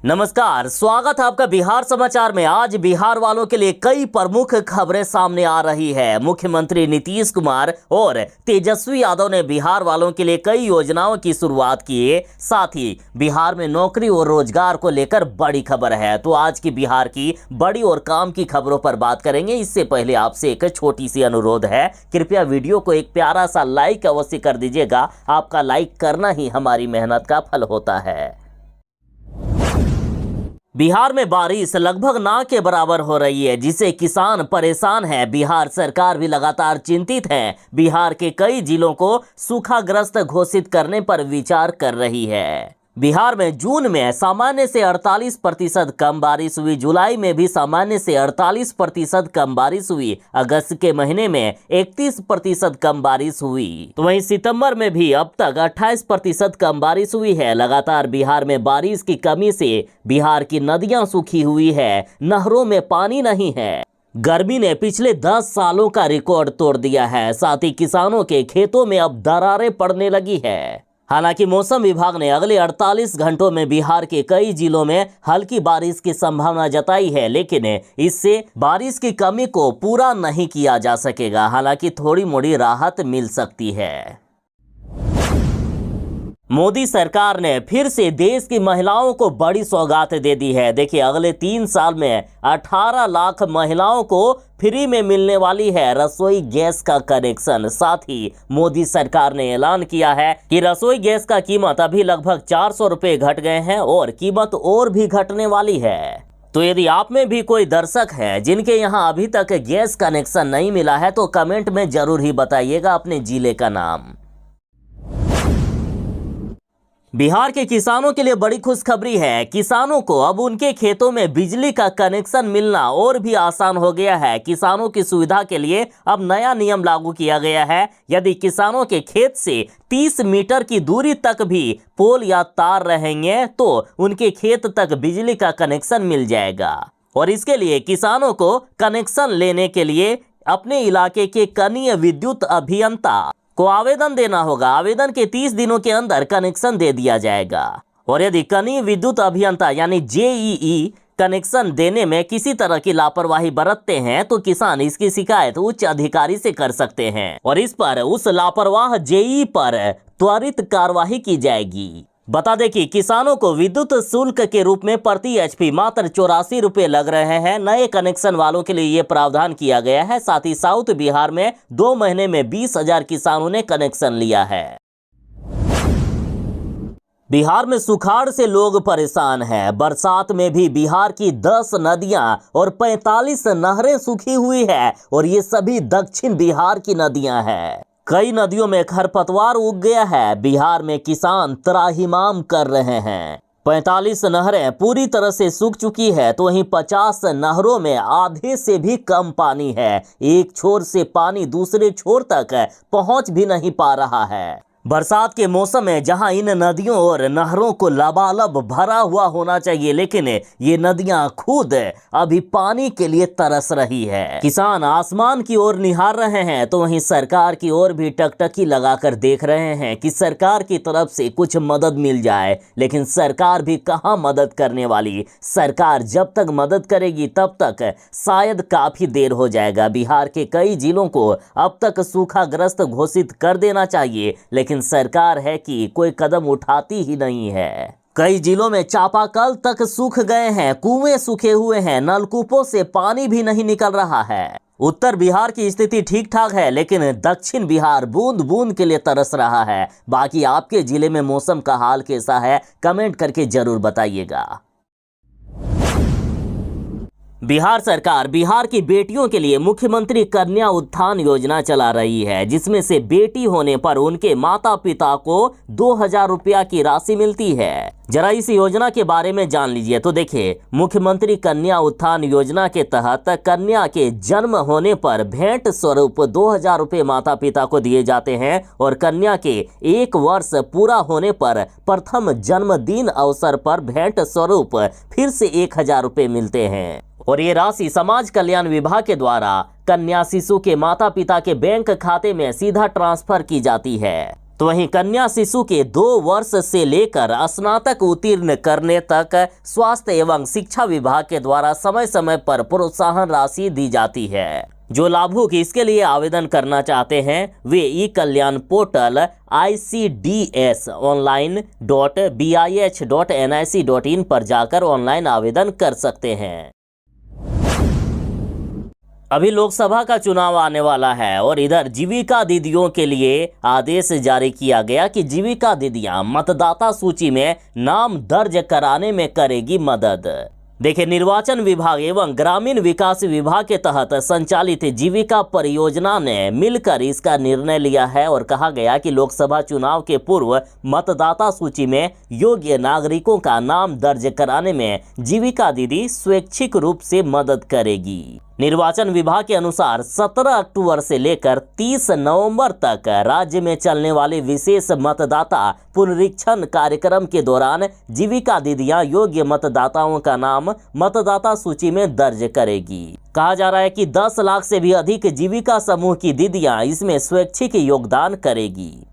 नमस्कार, स्वागत है आपका बिहार समाचार में। आज बिहार वालों के लिए कई प्रमुख खबरें सामने आ रही है। मुख्यमंत्री नीतीश कुमार और तेजस्वी यादव ने बिहार वालों के लिए कई योजनाओं की शुरुआत की है। साथ ही बिहार में नौकरी और रोजगार को लेकर बड़ी खबर है। तो आज की बिहार की बड़ी और काम की खबरों पर बात करेंगे। इससे पहले आपसे एक छोटी सी अनुरोध है, कृपया वीडियो को एक प्यारा सा लाइक अवश्य कर दीजिएगा। आपका लाइक करना ही हमारी मेहनत का फल होता है। बिहार में बारिश लगभग ना के बराबर हो रही है, जिससे किसान परेशान हैं। बिहार सरकार भी लगातार चिंतित है। बिहार के कई जिलों को सूखाग्रस्त घोषित करने पर विचार कर रही है। बिहार में जून में सामान्य से 48% कम बारिश हुई। जुलाई में भी सामान्य से 48% कम बारिश हुई। अगस्त के महीने में 31% कम बारिश हुई। तो वहीं सितंबर में भी अब तक 28% कम बारिश हुई है। लगातार बिहार में बारिश की कमी से बिहार की नदियां सूखी हुई है, नहरों में पानी नहीं है। गर्मी ने पिछले 10 सालों का रिकॉर्ड तोड़ दिया है। साथ ही किसानों के खेतों में अब दरारें पड़ने लगी है। हालांकि मौसम विभाग ने अगले 48 घंटों में बिहार के कई जिलों में हल्की बारिश की संभावना जताई है, लेकिन इससे बारिश की कमी को पूरा नहीं किया जा सकेगा। हालांकि थोड़ी मोड़ी राहत मिल सकती है। मोदी सरकार ने फिर से देश की महिलाओं को बड़ी सौगात दे दी है। देखिए, अगले 3 साल में 18 लाख महिलाओं को फ्री में मिलने वाली है रसोई गैस का कनेक्शन। साथ ही मोदी सरकार ने ऐलान किया है कि रसोई गैस का कीमत अभी लगभग 400 रुपये घट गए हैं और कीमत और भी घटने वाली है। तो यदि आप में भी कोई दर्शक है जिनके यहाँ अभी तक गैस कनेक्शन नहीं मिला है, तो कमेंट में जरूर ही बताइएगा अपने जिले का नाम। बिहार के किसानों के लिए बड़ी खुशखबरी है। किसानों को अब उनके खेतों में बिजली का कनेक्शन मिलना और भी आसान हो गया है। किसानों की सुविधा के लिए अब नया नियम लागू किया गया है। यदि किसानों के खेत से 30 मीटर की दूरी तक भी पोल या तार रहेंगे तो उनके खेत तक बिजली का कनेक्शन मिल जाएगा। और इसके लिए किसानों को कनेक्शन लेने के लिए अपने इलाके के कनीय विद्युत अभियंता को आवेदन देना होगा। आवेदन के 30 दिनों के अंदर कनेक्शन दे दिया जाएगा। और यदि कनीय विद्युत अभियंता यानी जेईई कनेक्शन देने में किसी तरह की लापरवाही बरतते हैं तो किसान इसकी शिकायत उच्च अधिकारी से कर सकते हैं और इस पर उस लापरवाह जेईई पर त्वरित कार्रवाई की जाएगी। बता दें कि किसानों को विद्युत शुल्क के रूप में प्रति एचपी मात्र 84 रुपये लग रहे हैं। नए कनेक्शन वालों के लिए ये प्रावधान किया गया है। साथ ही साउथ बिहार में 2 महीने में 20,000 किसानों ने कनेक्शन लिया है। बिहार में सुखाड़ से लोग परेशान हैं। बरसात में भी बिहार की 10 नदियां और 45 नहरें सूखी हुई है और ये सभी दक्षिण बिहार की नदियां हैं। कई नदियों में खरपतवार उग गया है। बिहार में किसान त्राहिमाम कर रहे हैं। 45 नहरें पूरी तरह से सूख चुकी है, तो वहीं 50 नहरों में आधे से भी कम पानी है। एक छोर से पानी दूसरे छोर तक पहुंच भी नहीं पा रहा है। बरसात के मौसम में जहां इन नदियों और नहरों को लबालब भरा हुआ होना चाहिए, लेकिन ये नदियां खुद अभी पानी के लिए तरस रही है। किसान आसमान की ओर निहार रहे हैं, तो वहीं सरकार की ओर भी टकटकी लगाकर देख रहे हैं कि सरकार की तरफ से कुछ मदद मिल जाए। लेकिन सरकार भी कहां मदद करने वाली। सरकार जब तक मदद करेगी तब तक शायद काफी देर हो जाएगा। बिहार के कई जिलों को अब तक सूखाग्रस्त घोषित कर देना चाहिए, लेकिन सरकार है कि कोई कदम उठाती ही नहीं है। कई जिलों में चापाकल तक सूख गए हैं, कुएं सूखे हुए हैं, नलकूपों से पानी भी नहीं निकल रहा है। उत्तर बिहार की स्थिति ठीक ठाक है, लेकिन दक्षिण बिहार बूंद बूंद के लिए तरस रहा है। बाकी आपके जिले में मौसम का हाल कैसा है, कमेंट करके जरूर बताइएगा। बिहार सरकार बिहार की बेटियों के लिए मुख्यमंत्री कन्या उत्थान योजना चला रही है, जिसमें से बेटी होने पर उनके माता पिता को 2000 रुपया की राशि मिलती है। जरा इस योजना के बारे में जान लीजिए। तो देखिए, मुख्यमंत्री कन्या उत्थान योजना के तहत कन्या के जन्म होने पर भेंट स्वरूप 2000 रुपये माता पिता को दिए जाते हैं और कन्या के 1 वर्ष पूरा होने पर प्रथम जन्मदिन अवसर पर भेंट स्वरूप फिर से 1000 रुपये मिलते हैं। और ये राशि समाज कल्याण विभाग के द्वारा कन्या शिशु के माता पिता के बैंक खाते में सीधा ट्रांसफर की जाती है। तो वहीं कन्या शिशु के 2 वर्ष से लेकर स्नातक उत्तीर्ण करने तक स्वास्थ्य एवं शिक्षा विभाग के द्वारा समय समय पर प्रोत्साहन राशि दी जाती है। जो लाभुक इसके लिए आवेदन करना चाहते हैं वे ई कल्याण पोर्टल icds.online.bih.nic.in पर जाकर ऑनलाइन आवेदन कर सकते हैं। अभी लोकसभा का चुनाव आने वाला है और इधर जीविका दीदियों के लिए आदेश जारी किया गया कि जीविका दीदियां मतदाता सूची में नाम दर्ज कराने में करेगी मदद। देखिए, निर्वाचन विभाग एवं ग्रामीण विकास विभाग के तहत संचालित जीविका परियोजना ने मिलकर इसका निर्णय लिया है और कहा गया कि लोकसभा चुनाव के पूर्व मतदाता सूची में योग्य नागरिकों का नाम दर्ज कराने में जीविका दीदी स्वैच्छिक रूप से मदद करेगी। निर्वाचन विभाग के अनुसार 17 अक्टूबर से लेकर 30 नवंबर तक राज्य में चलने वाले विशेष मतदाता पुनरीक्षण कार्यक्रम के दौरान जीविका दीदियां योग्य मतदाताओं का नाम मतदाता सूची में दर्ज करेगी। कहा जा रहा है कि 10 लाख से भी अधिक जीविका समूह की दीदियां इसमें स्वैच्छिक योगदान करेगी।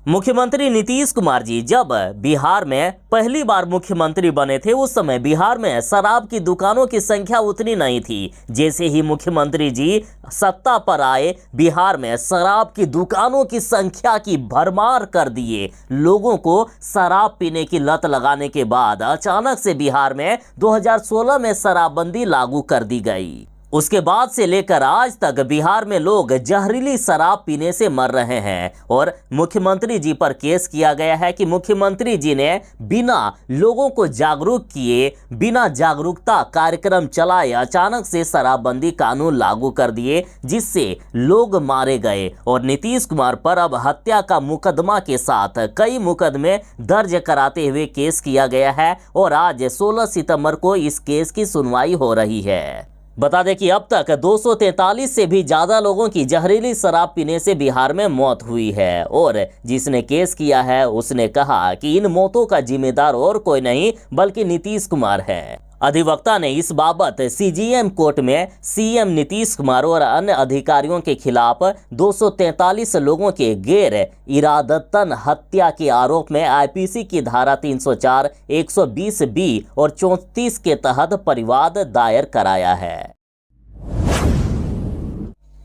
मुख्यमंत्री नीतीश कुमार जी जब बिहार में पहली बार मुख्यमंत्री बने थे उस समय बिहार में शराब की दुकानों की संख्या उतनी नहीं थी। जैसे ही मुख्यमंत्री जी सत्ता पर आए बिहार में शराब की दुकानों की संख्या की भरमार कर दिए। लोगों को शराब पीने की लत लगाने के बाद अचानक से बिहार में 2016 में शराबबंदी लागू कर दी गई। उसके बाद से लेकर आज तक बिहार में लोग जहरीली शराब पीने से मर रहे हैं और मुख्यमंत्री जी पर केस किया गया है कि मुख्यमंत्री जी ने बिना लोगों को जागरूक किए, बिना जागरूकता कार्यक्रम चलाए अचानक से शराबबंदी कानून लागू कर दिए, जिससे लोग मारे गए। और नीतीश कुमार पर अब हत्या का मुकदमा के साथ कई मुकदमे दर्ज कराते हुए केस किया गया है और आज 16 सितंबर को इस केस की सुनवाई हो रही है। बता दें कि अब तक 243 से भी ज़्यादा लोगों की जहरीली शराब पीने से बिहार में मौत हुई है और जिसने केस किया है उसने कहा कि इन मौतों का जिम्मेदार और कोई नहीं बल्कि नीतीश कुमार है। अधिवक्ता ने इस बाबत सीजीएम कोर्ट में सीएम नीतीश कुमार और अन्य अधिकारियों के खिलाफ 243 लोगों के गैर इरादतन हत्या के आरोप में आईपीसी की धारा 304, 120 बी और 34 के तहत परिवाद दायर कराया है।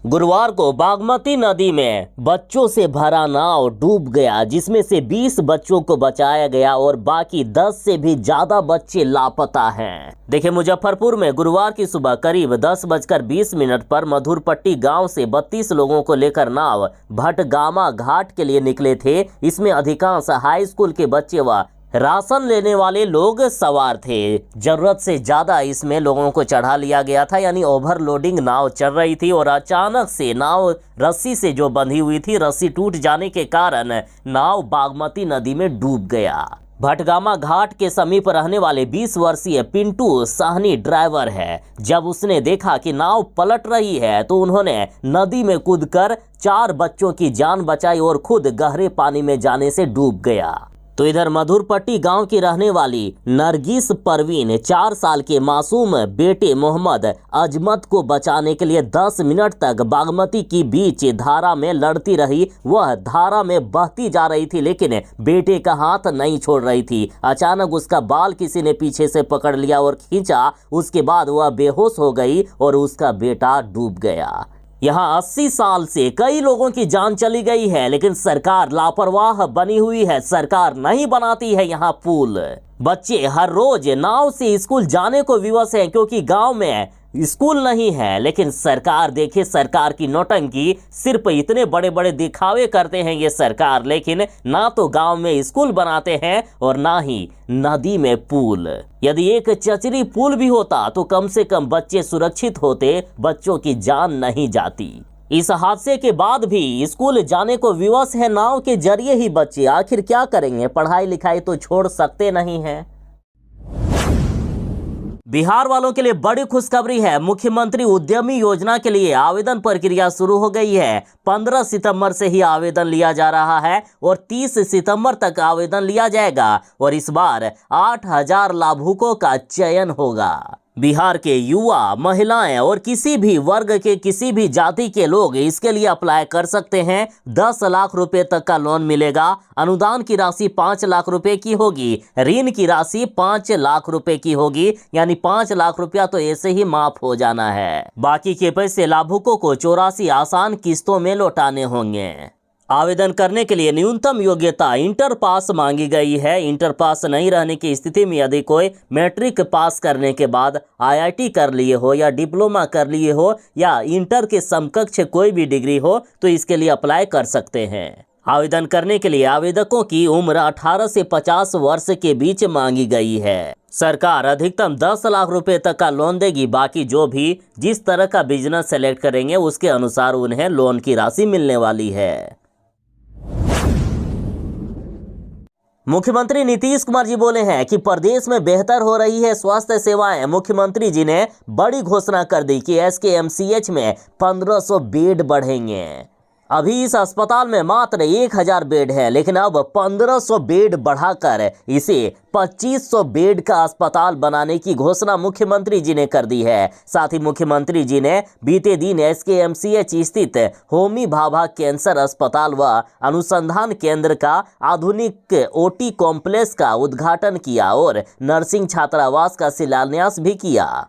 गुरुवार को बागमती नदी में बच्चों से भरा नाव डूब गया, जिसमें से 20 बच्चों को बचाया गया और बाकी 10 से भी ज्यादा बच्चे लापता हैं। देखिए, मुजफ्फरपुर में गुरुवार की सुबह करीब 10:20 पर मधुरपट्टी गांव से 32 लोगों को लेकर नाव भटगामा घाट के लिए निकले थे। इसमें अधिकांश हाई स्कूल के बच्चे व राशन लेने वाले लोग सवार थे। जरूरत से ज्यादा इसमें लोगों को चढ़ा लिया गया था, यानी ओवरलोडिंग नाव चल रही थी और अचानक से नाव रस्सी से जो बंधी हुई थी, रस्सी टूट जाने के कारण नाव बागमती नदी में डूब गया। भटगामा घाट के समीप रहने वाले 20 वर्षीय पिंटू साहनी ड्राइवर है। जब उसने देखा कि नाव पलट रही है तो उन्होंने नदी में कूदकर 4 बच्चों की जान बचाई और खुद गहरे पानी में जाने से डूब गया। तो इधर मधुरपट्टी गांव की रहने वाली नरगिस परवीन 4 साल के मासूम बेटे मोहम्मद अजमत को बचाने के लिए 10 मिनट तक बागमती की बीच धारा में लड़ती रही। वह धारा में बहती जा रही थी लेकिन बेटे का हाथ नहीं छोड़ रही थी। अचानक उसका बाल किसी ने पीछे से पकड़ लिया और खींचा। उसके बाद वह बेहोश हो गई और उसका बेटा डूब गया। यहाँ 80 साल से कई लोगों की जान चली गई है, लेकिन सरकार लापरवाह बनी हुई है। सरकार नहीं बनाती है यहाँ पुल। बच्चे हर रोज नाव से स्कूल जाने को विवश हैं क्योंकि गांव में स्कूल नहीं है। लेकिन सरकार देखिए, सरकार की नौटंकी, सिर्फ इतने बड़े बड़े दिखावे करते हैं ये सरकार, लेकिन ना तो गांव में स्कूल बनाते हैं और ना ही नदी में पुल। यदि एक चचरी पुल भी होता तो कम से कम बच्चे सुरक्षित होते, बच्चों की जान नहीं जाती। इस हादसे के बाद भी स्कूल जाने को विवश है नाव के जरिए ही बच्चे। आखिर क्या करेंगे, पढ़ाई लिखाई तो छोड़ सकते नहीं हैं। बिहार वालों के लिए बड़ी खुशखबरी है। मुख्यमंत्री उद्यमी योजना के लिए आवेदन प्रक्रिया शुरू हो गई है। 15 सितंबर से ही आवेदन लिया जा रहा है और 30 सितंबर तक आवेदन लिया जाएगा और इस बार 8000 लाभुकों का चयन होगा। बिहार के युवा, महिलाएं और किसी भी वर्ग के किसी भी जाति के लोग इसके लिए अप्लाई कर सकते हैं। 10 लाख रुपए तक का लोन मिलेगा। अनुदान की राशि 5 लाख रुपए की होगी। ऋण की राशि 5 लाख रुपए की होगी, यानी 5 लाख रुपया तो ऐसे ही माफ हो जाना है। बाकी के पैसे लाभुकों को 84 आसान किस्तों में लौटाने होंगे। आवेदन करने के लिए न्यूनतम योग्यता इंटर पास मांगी गई है। इंटर पास नहीं रहने की स्थिति में यदि कोई मैट्रिक पास करने के बाद आईआईटी कर लिए हो या डिप्लोमा कर लिए हो या इंटर के समकक्ष कोई भी डिग्री हो तो इसके लिए अप्लाई कर सकते हैं। आवेदन करने के लिए आवेदकों की उम्र 18 से 50 वर्ष के बीच मांगी गई है। सरकार अधिकतम 10 लाख रुपए तक का लोन देगी। बाकी जो भी जिस तरह का बिजनेस सेलेक्ट करेंगे उसके अनुसार उन्हें लोन की राशि मिलने वाली है। मुख्यमंत्री नीतीश कुमार जी बोले हैं कि प्रदेश में बेहतर हो रही है स्वास्थ्य सेवाएं। मुख्यमंत्री जी ने बड़ी घोषणा कर दी कि एसकेएमसीएच में 1500 बेड बढ़ेंगे। अभी इस अस्पताल में मात्र 1000 बेड है, लेकिन अब 1500 बेड बढ़ाकर इसे 2500 बेड का अस्पताल बनाने की घोषणा मुख्यमंत्री जी ने कर दी है। साथ ही मुख्यमंत्री जी ने बीते दिन एसकेएमसीएच स्थित होमी भाभा कैंसर अस्पताल व अनुसंधान केंद्र का आधुनिक ओटी कॉम्प्लेक्स का उद्घाटन किया और नर्सिंग छात्रावास का शिलान्यास भी किया।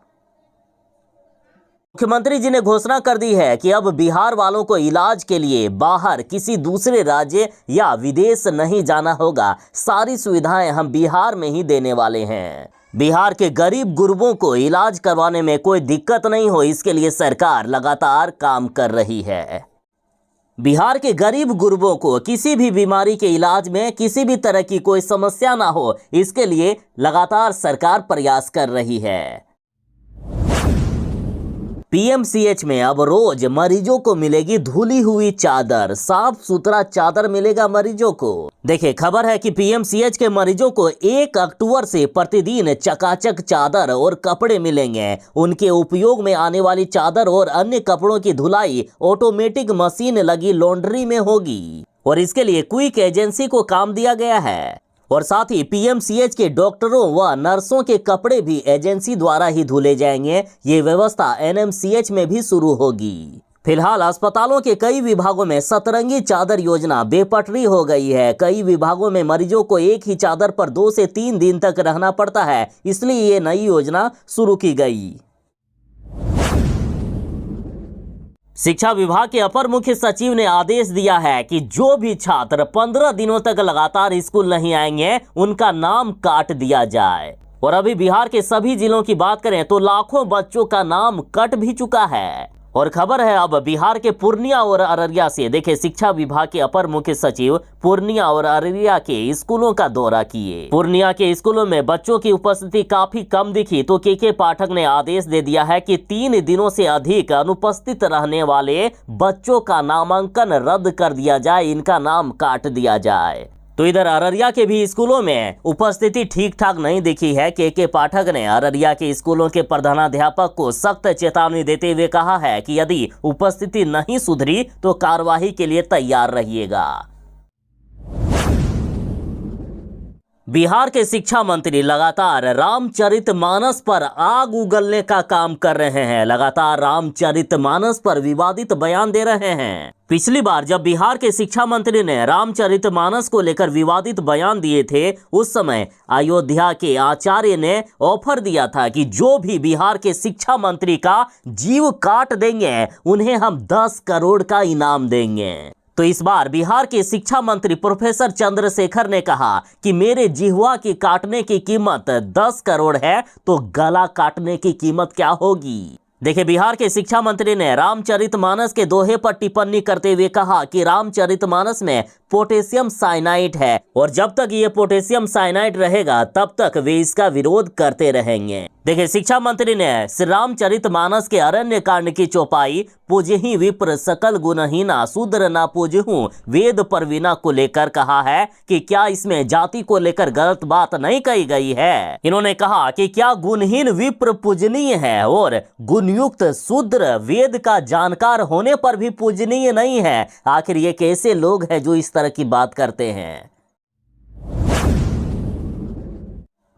मुख्यमंत्री जी ने घोषणा कर दी है कि अब बिहार वालों को इलाज के लिए बाहर किसी दूसरे राज्य या विदेश नहीं जाना होगा। सारी सुविधाएं हम बिहार में ही देने वाले हैं। बिहार के गरीब गुरबों को इलाज करवाने में कोई दिक्कत नहीं हो, इसके लिए सरकार लगातार काम कर रही है। बिहार के गरीब गुरबों को किसी भी बीमारी के इलाज में किसी भी तरह की कोई समस्या ना हो, इसके लिए लगातार सरकार प्रयास कर रही है। पीएमसीएच में अब रोज मरीजों को मिलेगी धुली हुई चादर। साफ सुथरा चादर मिलेगा मरीजों को। देखिए, खबर है कि पीएमसीएच के मरीजों को 1 अक्टूबर से प्रतिदिन चकाचक चादर और कपड़े मिलेंगे। उनके उपयोग में आने वाली चादर और अन्य कपड़ों की धुलाई ऑटोमेटिक मशीन लगी लॉन्ड्री में होगी और इसके लिए क्विक एजेंसी को काम दिया गया है। और साथ ही पीएमसीएच के डॉक्टरों व नर्सों के कपड़े भी एजेंसी द्वारा ही धुले जाएंगे। ये व्यवस्था एनएमसीएच में भी शुरू होगी। फिलहाल अस्पतालों के कई विभागों में सतरंगी चादर योजना बेपटरी हो गई है। कई विभागों में मरीजों को एक ही चादर पर 2 से 3 दिन तक रहना पड़ता है, इसलिए ये नई योजना शुरू की गई। शिक्षा विभाग के अपर मुख्य सचिव ने आदेश दिया है कि जो भी छात्र 15 दिनों तक लगातार स्कूल नहीं आएंगे उनका नाम काट दिया जाए। और अभी बिहार के सभी जिलों की बात करें तो लाखों बच्चों का नाम कट भी चुका है। और खबर है अब बिहार के पूर्णिया और अररिया से। देखिए, शिक्षा विभाग के अपर मुख्य सचिव पूर्णिया और अररिया के स्कूलों का दौरा किए। पूर्णिया के स्कूलों में बच्चों की उपस्थिति काफी कम दिखी तो के पाठक ने आदेश दे दिया है कि 3 दिनों से अधिक अनुपस्थित रहने वाले बच्चों का नामांकन रद्द कर दिया जाए, इनका नाम काट दिया जाए। तो इधर अररिया के भी स्कूलों में उपस्थिति ठीक ठाक नहीं दिखी है। के पाठक ने अररिया के स्कूलों के प्रधानाध्यापक को सख्त चेतावनी देते हुए कहा है कि यदि उपस्थिति नहीं सुधरी तो कार्रवाई के लिए तैयार रहिएगा। बिहार के शिक्षा मंत्री लगातार रामचरितमानस पर आग उगलने का काम कर रहे हैं। लगातार रामचरितमानस पर विवादित बयान दे रहे हैं। पिछली बार जब बिहार के शिक्षा मंत्री ने रामचरितमानस को लेकर विवादित बयान दिए थे, उस समय अयोध्या के आचार्य ने ऑफर दिया था कि जो भी बिहार के शिक्षा मंत्री का जीव काट देंगे उन्हें हम 10 करोड़ का इनाम देंगे। तो इस बार बिहार के शिक्षा मंत्री प्रोफेसर चंद्रशेखर ने कहा कि मेरे जिह्वा की काटने की कीमत 10 करोड़ है तो गला काटने की कीमत क्या होगी। देखिए, बिहार के शिक्षा मंत्री ने रामचरितमानस के दोहे पर टिप्पणी करते हुए कहा कि रामचरितमानस में पोटेशियम साइनाइड है और जब तक ये पोटेशियम साइनाइड रहेगा तब तक वे इसका विरोध करते रहेंगे। देखिए, शिक्षा मंत्री ने श्री रामचरितमानस के अरण्य कांड की चौपाई पूजहि विप्र सकल गुणहीना शूद्र ना पूजहूं वेद परवीना को लेकर कहा है कि क्या इसमें जाति को लेकर गलत बात नहीं कही गई है। इन्होंने कहा कि क्या गुणहीन विप्र पूजनीय है और गुणयुक्त शूद्र वेद का जानकार होने पर भी पूजनीय नहीं है। आखिर ये कैसे लोग हैं जो इस तरह की बात करते हैं।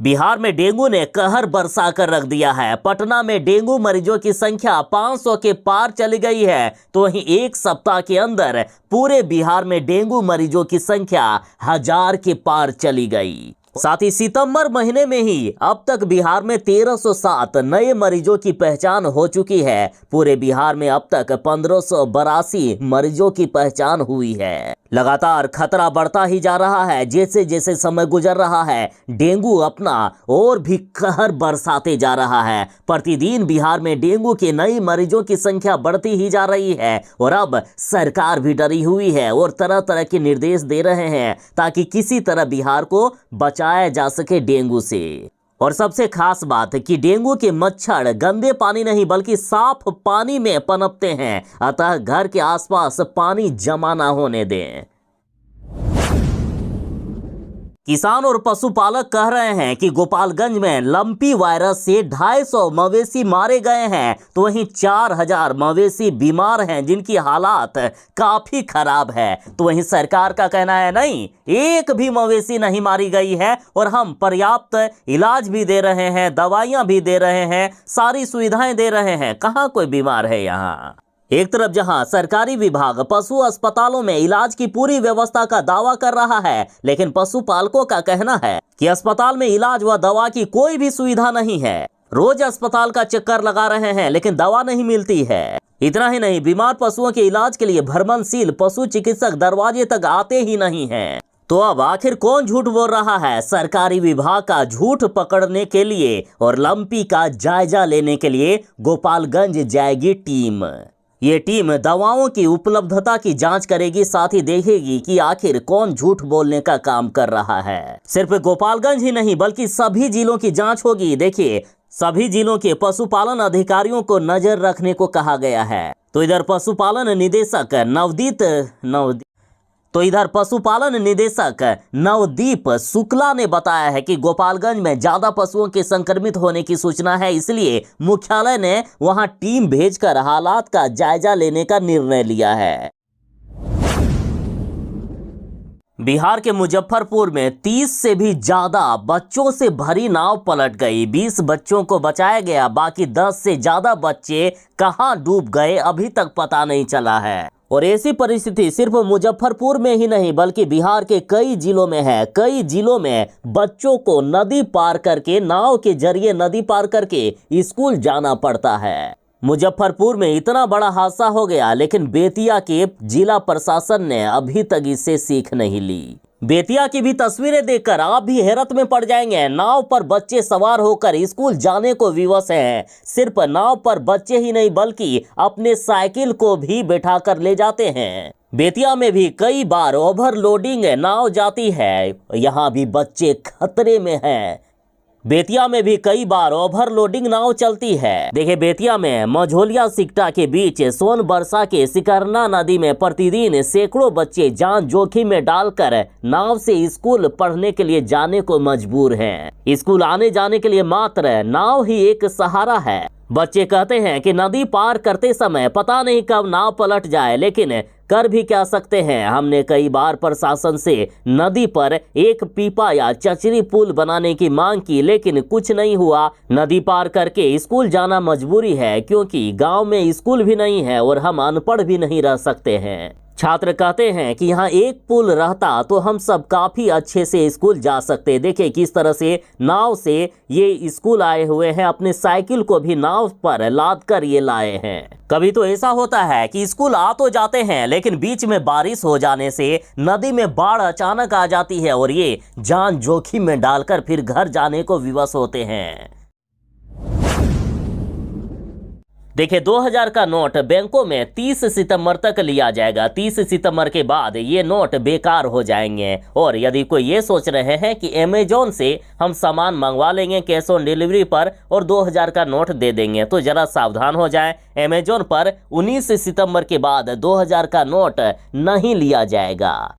बिहार में डेंगू ने कहर बरसा कर रख दिया है। पटना में डेंगू मरीजों की संख्या 500 के पार चली गई है, तो वहीं एक सप्ताह के अंदर पूरे बिहार में डेंगू मरीजों की संख्या 1000 के पार चली गई। साथ ही सितंबर महीने में ही अब तक बिहार में 1307 नए मरीजों की पहचान हो चुकी है। पूरे बिहार में अब तक 1582 मरीजों की पहचान हुई है। लगातार खतरा बढ़ता ही जा रहा है। जैसे जैसे समय गुजर रहा है, डेंगू अपना और भी कहर बरसाते जा रहा है। प्रतिदिन बिहार में डेंगू के नए मरीजों की संख्या बढ़ती ही जा रही है और अब सरकार भी डरी हुई है और तरह तरह के निर्देश दे रहे हैं ताकि किसी तरह बिहार को बचाया जा सके डेंगू से। और सबसे खास बात है कि डेंगू के मच्छर गंदे पानी नहीं बल्कि साफ पानी में पनपते हैं, अतः घर के आसपास पानी जमा ना होने दें। किसान और पशुपालक कह रहे हैं कि गोपालगंज में लंपी वायरस से 250 मवेशी मारे गए हैं, तो वहीं 4000 मवेशी बीमार हैं जिनकी हालात काफी खराब है। तो वहीं सरकार का कहना है नहीं, एक भी मवेशी नहीं मारी गई है और हम पर्याप्त इलाज भी दे रहे हैं, दवाइयां भी दे रहे हैं, सारी सुविधाएं दे रहे हैं। कहां कोई बीमार है यहाँ? एक तरफ जहां सरकारी विभाग पशु अस्पतालों में इलाज की पूरी व्यवस्था का दावा कर रहा है, लेकिन पशुपालकों का कहना है कि अस्पताल में इलाज व दवा की कोई भी सुविधा नहीं है। रोज अस्पताल का चक्कर लगा रहे हैं लेकिन दवा नहीं मिलती है। इतना ही नहीं, बीमार पशुओं के इलाज के लिए भ्रमणशील पशु चिकित्सक दरवाजे तक आते ही नहीं हैं। तो अब आखिर कौन झूठ बोल रहा है? सरकारी विभाग का झूठ पकड़ने के लिए और लंपी का जायजा लेने के लिए गोपालगंज जाएगी टीम। ये टीम दवाओं की उपलब्धता की जांच करेगी, साथ ही देखेगी कि आखिर कौन झूठ बोलने का काम कर रहा है। सिर्फ गोपालगंज ही नहीं बल्कि सभी जिलों की जांच होगी। देखिए, सभी जिलों के पशुपालन अधिकारियों को नजर रखने को कहा गया है। तो इधर पशुपालन निदेशक नवदीप शुक्ला ने बताया है कि गोपालगंज में ज्यादा पशुओं के संक्रमित होने की सूचना है, इसलिए मुख्यालय ने वहां टीम भेजकर हालात का जायजा लेने का निर्णय लिया है। बिहार के मुजफ्फरपुर में 30 से भी ज्यादा बच्चों से भरी नाव पलट गई। 20 बच्चों को बचाया गया, बाकी 10 से ज्यादा बच्चे कहां डूब गए अभी तक पता नहीं चला है। और ऐसी परिस्थिति सिर्फ मुजफ्फरपुर में ही नहीं बल्कि बिहार के कई जिलों में है। कई जिलों में बच्चों को नदी पार करके, नाव के जरिए नदी पार करके स्कूल जाना पड़ता है। मुजफ्फरपुर में इतना बड़ा हादसा हो गया, लेकिन बेतिया के जिला प्रशासन ने अभी तक इससे सीख नहीं ली। बेतिया की भी तस्वीरें देखकर आप भी हैरत में पड़ जाएंगे। नाव पर बच्चे सवार होकर स्कूल जाने को विवश हैं। सिर्फ नाव पर बच्चे ही नहीं बल्कि अपने साइकिल को भी बैठाकर ले जाते हैं। बेतिया में भी कई बार ओवरलोडिंग नाव जाती है, यहाँ भी बच्चे खतरे में हैं। बेतिया में भी कई बार ओवरलोडिंग नाव चलती है। देखिए, बेतिया में मझोलिया सिकटा के बीच सोनबरसा के सिकरना नदी में प्रतिदिन सैकड़ों बच्चे जान जोखिम में डालकर नाव से स्कूल पढ़ने के लिए जाने को मजबूर हैं। स्कूल आने जाने के लिए मात्र नाव ही एक सहारा है। बच्चे कहते हैं कि नदी पार करते समय पता नहीं कब नाव पलट जाए, लेकिन कर भी क्या सकते हैं। हमने कई बार प्रशासन से नदी पर एक पीपा या चचरी पुल बनाने की मांग की, लेकिन कुछ नहीं हुआ। नदी पार करके स्कूल जाना मजबूरी है, क्योंकि गांव में स्कूल भी नहीं है और हम अनपढ़ भी नहीं रह सकते हैं। छात्र कहते हैं कि यहाँ एक पुल रहता तो हम सब काफी अच्छे से स्कूल जा सकते। देखिए किस तरह से नाव से ये स्कूल आए हुए हैं, अपने साइकिल को भी नाव पर लाद कर ये लाए हैं। कभी तो ऐसा होता है कि स्कूल आ तो जाते हैं, लेकिन बीच में बारिश हो जाने से नदी में बाढ़ अचानक आ जाती है और ये जान जोखिम में डालकर फिर घर जाने को विवश होते हैं। देखिए, 2000 का नोट बैंकों में 30 सितंबर तक लिया जाएगा। 30 सितंबर के बाद ये नोट बेकार हो जाएंगे। और यदि कोई ये सोच रहे हैं कि अमेजोन से हम सामान मंगवा लेंगे कैश ऑन डिलीवरी पर और 2000 का नोट दे देंगे, तो जरा सावधान हो जाएं। अमेजोन पर 19 सितंबर के बाद 2000 का नोट नहीं लिया जाएगा।